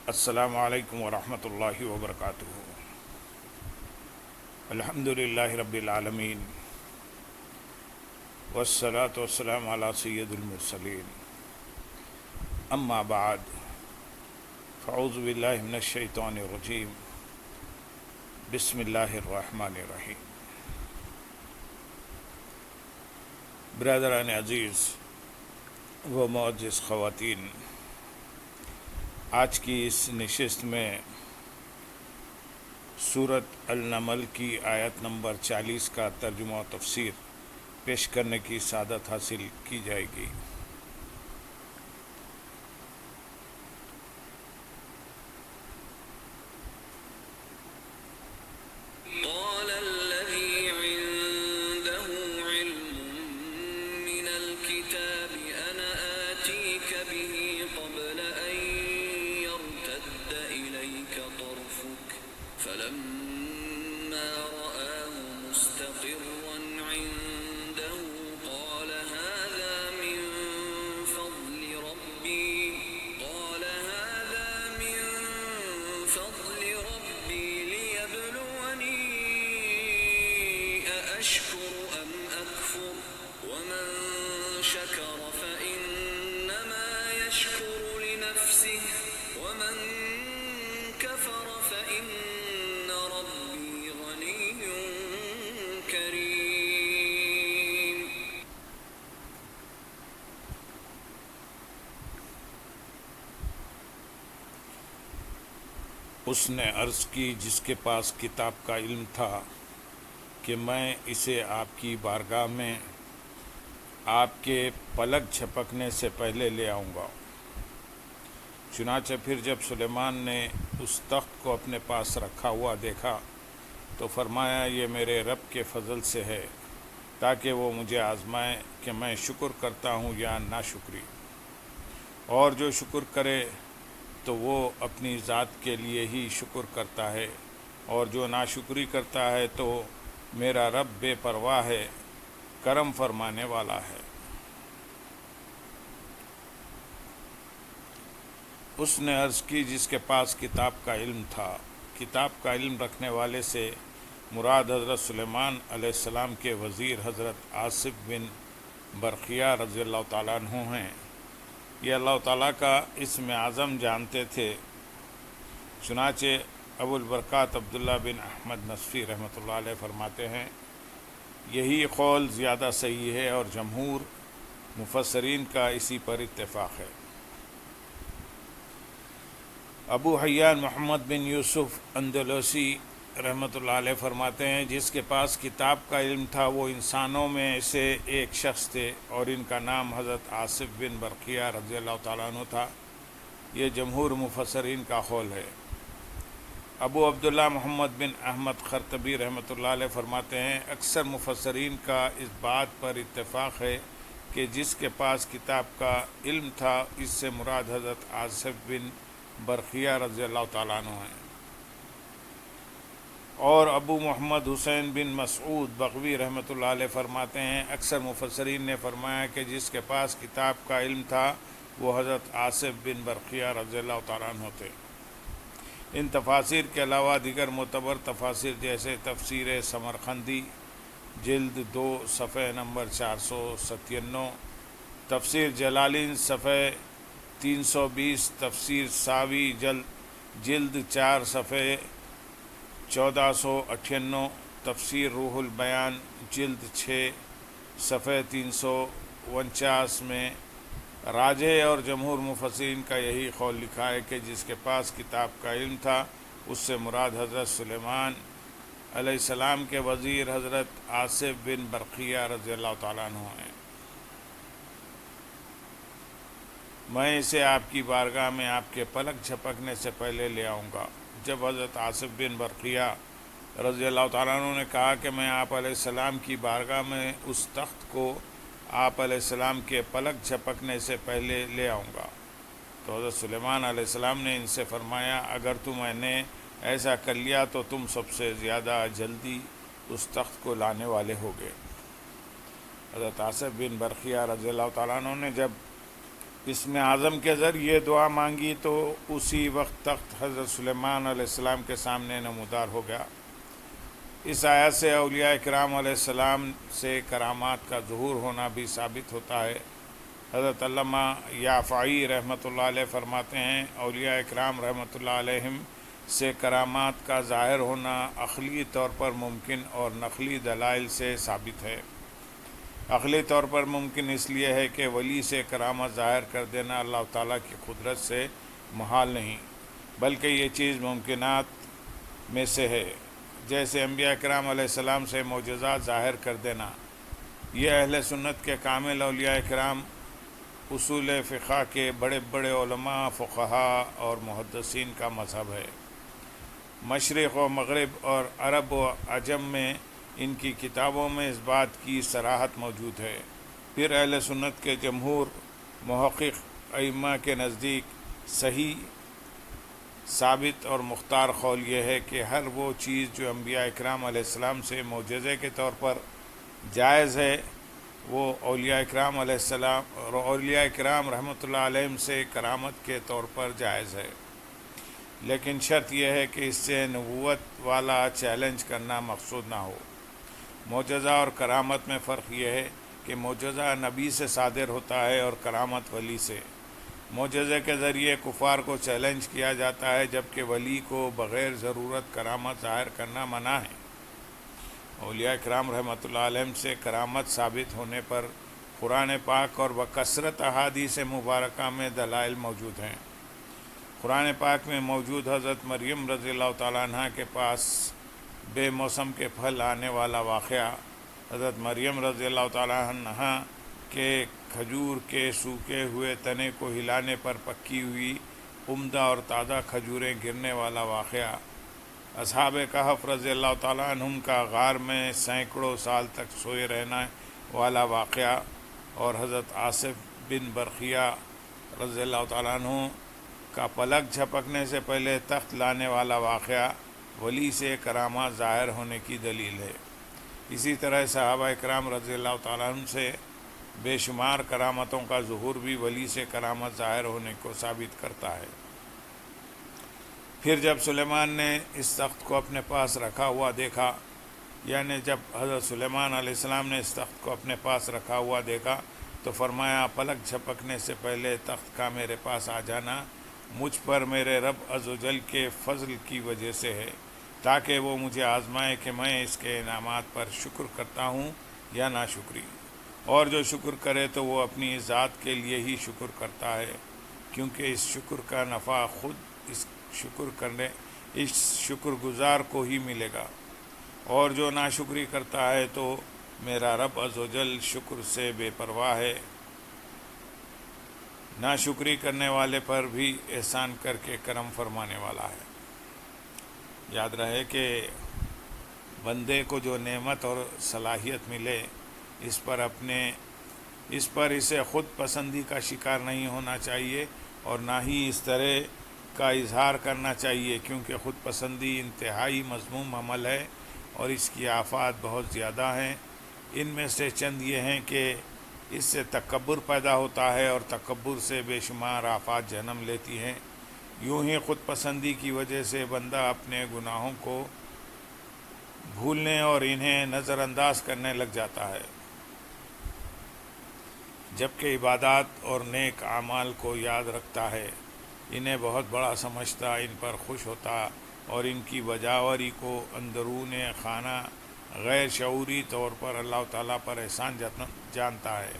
السلام علیکم ورحمۃ اللہ وبرکاتہ۔ الحمد للہ رب العالمین والصلاة والسلام علی سید المرسلین، اما بعد فاعوذ باللہ من الشیطان الرجیم، بسم اللہ الرحمن الرحیم۔ برادران عزیز و معزز خواتین، آج کی اس نشست میں سورۃ النمل کی آیت نمبر 40 کا ترجمہ و تفسیر پیش کرنے کی سعادت حاصل کی جائے گی۔ قال الذي عنده علم من الكتاب أنا آتيك به قبل أن يرتد إليك طرفك فلما رآه مستقرا عنده قال هذا من فضل ربي ليبلوني أأشكر أم أكفر ومن شكر فإنما يشكر لنفسه ومن كفر فإن ربي غني كريم۔ اس نے عرض کی جس کے پاس کتاب کا علم تھا کہ میں اسے آپ کی بارگاہ میں آپ کے پلک جھپکنے سے پہلے لے آؤں گا۔ چنانچہ پھر جب سلیمان نے اس تخت کو اپنے پاس رکھا ہوا دیکھا تو فرمایا یہ میرے رب کے فضل سے ہے تاکہ وہ مجھے آزمائے کہ میں شکر کرتا ہوں یا ناشکری، اور جو شکر کرے تو وہ اپنی ذات کے لیے ہی شکر کرتا ہے، اور جو ناشکری کرتا ہے تو میرا رب بے پرواہ ہے، کرم فرمانے والا ہے۔ اس نے عرض کی جس کے پاس کتاب کا علم تھا۔ کتاب کا علم رکھنے والے سے مراد حضرت سلیمان علیہ السلام کے وزیر حضرت آصف بن برقیہ رضی اللہ تعالیٰ عنہ ہیں۔ یہ اللہ تعالیٰ کا اسم اعظم جانتے تھے، چنانچہ ابو البرکات عبداللہ بن احمد نصفی رحمۃ اللہ علیہ فرماتے ہیں یہی قول زیادہ صحیح ہے اور جمہور مفسرین کا اسی پر اتفاق ہے۔ ابو حیان محمد بن یوسف اندلوسی رحمۃ اللہ علیہ فرماتے ہیں جس کے پاس کتاب کا علم تھا وہ انسانوں میں سے ایک شخص تھے اور ان کا نام حضرت آصف بن برقیہ رضی اللہ تعالیٰ عنہ تھا۔ یہ جمہور مفسرین کا قول ہے۔ ابو عبداللہ محمد بن احمد خرطبی رحمۃ اللہ علیہ فرماتے ہیں اکثر مفسرین کا اس بات پر اتفاق ہے کہ جس کے پاس کتاب کا علم تھا اس سے مراد حضرت آصف بن برقیہ رضی اللہ تعالیٰ عنہ ہیں۔ اور ابو محمد حسین بن مسعود بغوی رحمۃ اللہ علیہ فرماتے ہیں اکثر مفسرین نے فرمایا کہ جس کے پاس کتاب کا علم تھا وہ حضرت آصف بن برقیہ رضی اللہ تعالیٰ عنہ تھے۔ ان تفاسیر کے علاوہ دیگر معتبر تفاسیر جیسے تفسیر سمرقندی جلد 2 صفحہ نمبر 497، تفسیر جلالین صفحہ 320، تفسیر ساوی جلد 4 صفحہ 1498، تفسیر روح البیان جلد 6 صفحہ 349 میں راجح اور جمہور مفسرین کا یہی قول لکھا ہے کہ جس کے پاس کتاب کا علم تھا اس سے مراد حضرت سلیمان علیہ السلام کے وزیر حضرت آصف بن برقیہ رضی اللہ تعالیٰ عنہ ہیں۔ میں اسے آپ کی بارگاہ میں آپ کے پلک جھپکنے سے پہلے لے آؤں گا۔ جب حضرت آصف بن برقیہ رضی اللہ تعالیٰ عنہ نے کہا کہ میں آپ علیہ السلام کی بارگاہ میں اس تخت کو آپ علیہ السلام کے پلک جھپکنے سے پہلے لے آؤں گا تو حضرت سلیمان علیہ السلام نے ان سے فرمایا اگر تم نے ایسا کر لیا تو تم سب سے زیادہ جلدی اس تخت کو لانے والے ہوگے۔ حضرت آصف بن برقیہ رضی اللہ تعالیٰ عنہ نے جب اسم اعظم کے ذریعے دعا مانگی تو اسی وقت تخت حضرت سلیمان علیہ السلام کے سامنے نمودار ہو گیا۔ اس آیت سے اولیاء کرام علیہ السلام سے کرامات کا ظہور ہونا بھی ثابت ہوتا ہے۔ حضرت علامہ یافعی رحمۃ اللہ علیہ فرماتے ہیں، اولیاء کرام رحمۃ اللہ علیہم سے کرامات کا ظاہر ہونا عقلی طور پر ممکن اور نقلی دلائل سے ثابت ہے۔ عقلی طور پر ممکن اس لیے ہے کہ ولی سے کرامت ظاہر کر دینا اللہ تعالیٰ کی قدرت سے محال نہیں، بلکہ یہ چیز ممکنات میں سے ہے۔ جیسے انبیاء کرام علیہ السلام سے معجزات ظاہر کر دینا، یہ اہل سنت کے کامل اولیاء کرام اصول فقہ کے بڑے بڑے علماء، فقہاء اور محدثین کا مذہب ہے۔ مشرق و مغرب اور عرب و عجم میں ان کی کتابوں میں اس بات کی صراحت موجود ہے۔ پھر اہل سنت کے جمہور محقق ائمہ کے نزدیک صحیح، ثابت اور مختار قول یہ ہے کہ ہر وہ چیز جو انبیاء اکرام علیہ السلام سے معجزے کے طور پر جائز ہے، وہ اولیاء اکرام علیہ السلام اور اولیاء اکرام رحمۃ اللہ علیہم سے کرامت کے طور پر جائز ہے، لیکن شرط یہ ہے کہ اس سے نبوت والا چیلنج کرنا مقصود نہ ہو۔ معجزہ اور کرامت میں فرق یہ ہے کہ معجزہ نبی سے صادر ہوتا ہے اور کرامت ولی سے۔ معجزے کے ذریعے کفار کو چیلنج کیا جاتا ہے، جبکہ ولی کو بغیر ضرورت کرامت ظاہر کرنا منع ہے۔ اولیاء کرام رحمۃ اللہ علیہم سے کرامت ثابت ہونے پر قرآن پاک اور بکثرت احادیث مبارکہ میں دلائل موجود ہیں۔ قرآن پاک میں موجود حضرت مریم رضی اللہ تعالیٰ عنہ کے پاس بے موسم کے پھل آنے والا واقعہ، حضرت مریم رضی اللہ تعالیٰ عنہ کے کھجور کے سوکھے ہوئے تنے کو ہلانے پر پکی ہوئی عمدہ اور تازہ کھجوریں گرنے والا واقعہ، اصحاب کہف رضی اللہ تعالیٰ عنہم کا غار میں سینکڑوں سال تک سوئے رہنے والا واقعہ، اور حضرت آصف بن برقیہ رضی اللہ تعالیٰ عنہ کا پلک جھپکنے سے پہلے تخت لانے والا واقعہ ولی سے کرامات ظاہر ہونے کی دلیل ہے۔ اسی طرح صحابہ اکرام رضی اللہ تعالیٰ عنہ سے بے شمار کرامتوں کا ظہور بھی ولی سے کرامت ظاہر ہونے کو ثابت کرتا ہے۔ پھر جب سلیمان نے اس تخت کو اپنے پاس رکھا ہوا دیکھا، یعنی جب حضرت سلیمان علیہ السلام نے اس تخت کو اپنے پاس رکھا ہوا دیکھا تو فرمایا، پلک جھپکنے سے پہلے تخت کا میرے پاس آ جانا مجھ پر میرے رب عزوجل کے فضل کی وجہ سے ہے، تاکہ وہ مجھے آزمائے کہ میں اس کے انعامات پر شکر کرتا ہوں یا ناشکری، اور جو شکر کرے تو وہ اپنی ذات کے لیے ہی شکر کرتا ہے، کیونکہ اس شکر کا نفع خود اس شکر گزار کو ہی ملے گا، اور جو ناشکری کرتا ہے تو میرا رب عزوجل شکر سے بے پرواہ ہے، ناشکری کرنے والے پر بھی احسان کر کے کرم فرمانے والا ہے۔ یاد رہے کہ بندے کو جو نعمت اور صلاحیت ملے، اس پر اسے خود پسندی کا شکار نہیں ہونا چاہیے، اور نہ ہی اس طرح کا اظہار کرنا چاہیے، کیونکہ خود پسندی انتہائی مذموم عمل ہے اور اس کی آفات بہت زیادہ ہیں۔ ان میں سے چند یہ ہیں کہ اس سے تکبر پیدا ہوتا ہے، اور تکبر سے بے شمار آفات جنم لیتی ہیں۔ یوں ہی خود پسندی کی وجہ سے بندہ اپنے گناہوں کو بھولنے اور انہیں نظر انداز کرنے لگ جاتا ہے، جبکہ عبادات اور نیک اعمال کو یاد رکھتا ہے، انہیں بہت بڑا سمجھتا، ان پر خوش ہوتا، اور ان کی بجاوری کو اندرون خانہ غیر شعوری طور پر اللہ تعالیٰ پر احسان جانتا ہے۔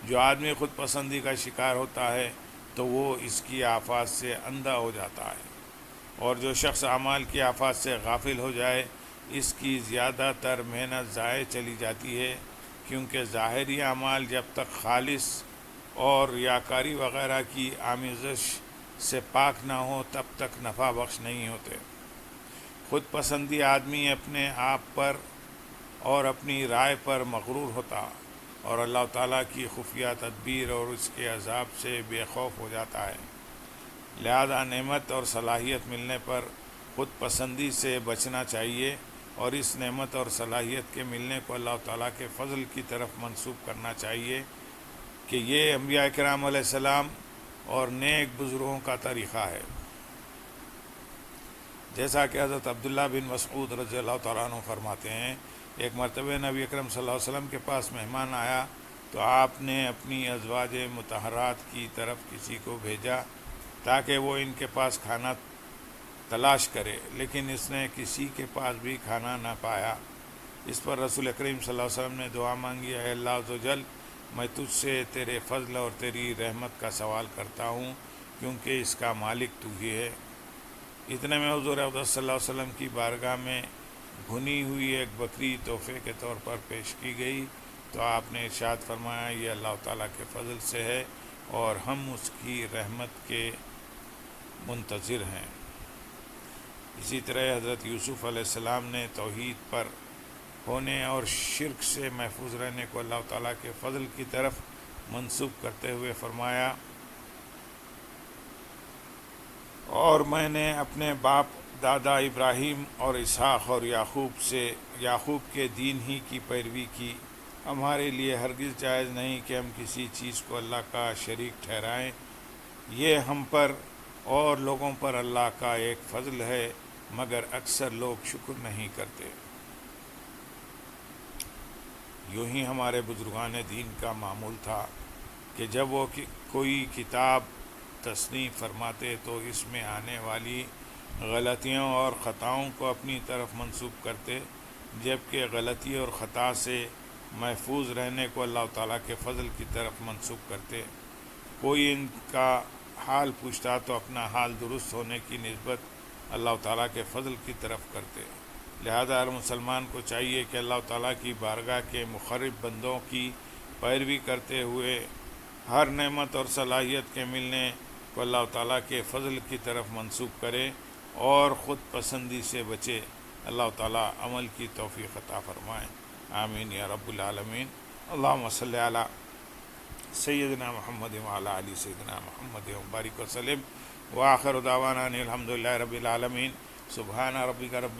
جو آدمی خود پسندی کا شکار ہوتا ہے تو وہ اس کی آفات سے اندھا ہو جاتا ہے، اور جو شخص اعمال کی آفات سے غافل ہو جائے، اس کی زیادہ تر محنت ضائع چلی جاتی ہے، کیونکہ ظاہری اعمال جب تک خالص اور ریاکاری وغیرہ کی آمیزش سے پاک نہ ہو تب تک نفع بخش نہیں ہوتے۔ خود پسندی آدمی اپنے آپ پر اور اپنی رائے پر مغرور ہوتا، اور اللہ تعالیٰ کی خفیہ تدبیر اور اس کے عذاب سے بے خوف ہو جاتا ہے۔ لہذا نعمت اور صلاحیت ملنے پر خود پسندی سے بچنا چاہیے، اور اس نعمت اور صلاحیت کے ملنے کو اللہ تعالیٰ کے فضل کی طرف منسوب کرنا چاہیے، کہ یہ انبیاء کرام علیہ السلام اور نیک بزرگوں کا طریقہ ہے۔ جیسا کہ حضرت عبداللہ بن مسعود رضی اللہ تعالیٰ عنہ فرماتے ہیں، ایک مرتبہ نبی اکرم صلی اللہ علیہ وسلم کے پاس مہمان آیا تو آپ نے اپنی ازواج مطہرات کی طرف کسی کو بھیجا تاکہ وہ ان کے پاس کھانا تلاش کرے، لیکن اس نے کسی کے پاس بھی کھانا نہ پایا۔ اس پر رسول کریم صلی اللہ علیہ وسلم نے دعا مانگی، اے اللہ عز و جل، میں تجھ سے تیرے فضل اور تیری رحمت کا سوال کرتا ہوں کیونکہ اس کا مالک تو ہی ہے۔ اتنے میں حضور اقدس صلی اللہ علیہ وسلم کی بارگاہ میں بھنی ہوئی ایک بکری تحفے کے طور پر پیش کی گئی تو آپ نے ارشاد فرمایا، یہ اللہ تعالیٰ کے فضل سے ہے اور ہم اس کی رحمت کے منتظر ہیں۔ اسی طرح حضرت یوسف علیہ السلام نے توحید پر ہونے اور شرک سے محفوظ رہنے کو اللہ تعالیٰ کے فضل کی طرف منسوب کرتے ہوئے فرمایا، اور میں نے اپنے باپ دادا ابراہیم اور اسحاق اور یعقوب کے دین ہی کی پیروی کی۔ ہمارے لیے ہرگز جائز نہیں کہ ہم کسی چیز کو اللہ کا شریک ٹھہرائیں، یہ ہم پر اور لوگوں پر اللہ کا ایک فضل ہے، مگر اکثر لوگ شکر نہیں کرتے۔ یوں ہی ہمارے بزرگان دین کا معمول تھا کہ جب وہ کوئی کتاب تصنیف فرماتے تو اس میں آنے والی غلطیوں اور خطاؤں کو اپنی طرف منسوب کرتے، جبکہ غلطی اور خطا سے محفوظ رہنے کو اللہ تعالیٰ کے فضل کی طرف منسوب کرتے۔ کوئی ان کا حال پوچھتا تو اپنا حال درست ہونے کی نسبت اللہ تعالیٰ کے فضل کی طرف کرتے۔ لہذا ہر مسلمان کو چاہیے کہ اللہ تعالیٰ کی بارگاہ کے مقرب بندوں کی پیروی کرتے ہوئے ہر نعمت اور صلاحیت کے ملنے کو اللہ تعالیٰ کے فضل کی طرف منسوب کرے اور خود پسندی سے بچے۔ اللہ تعالیٰ عمل کی توفیق عطا فرمائے، آمین یا رب العالمین۔ اللہم صلی علی سیدنا محمد وعلی آل سیدنا محمد وبارک وسلم، وآخر دعوانا ان الحمد للہ رب العالمین۔ سبحان ربک رب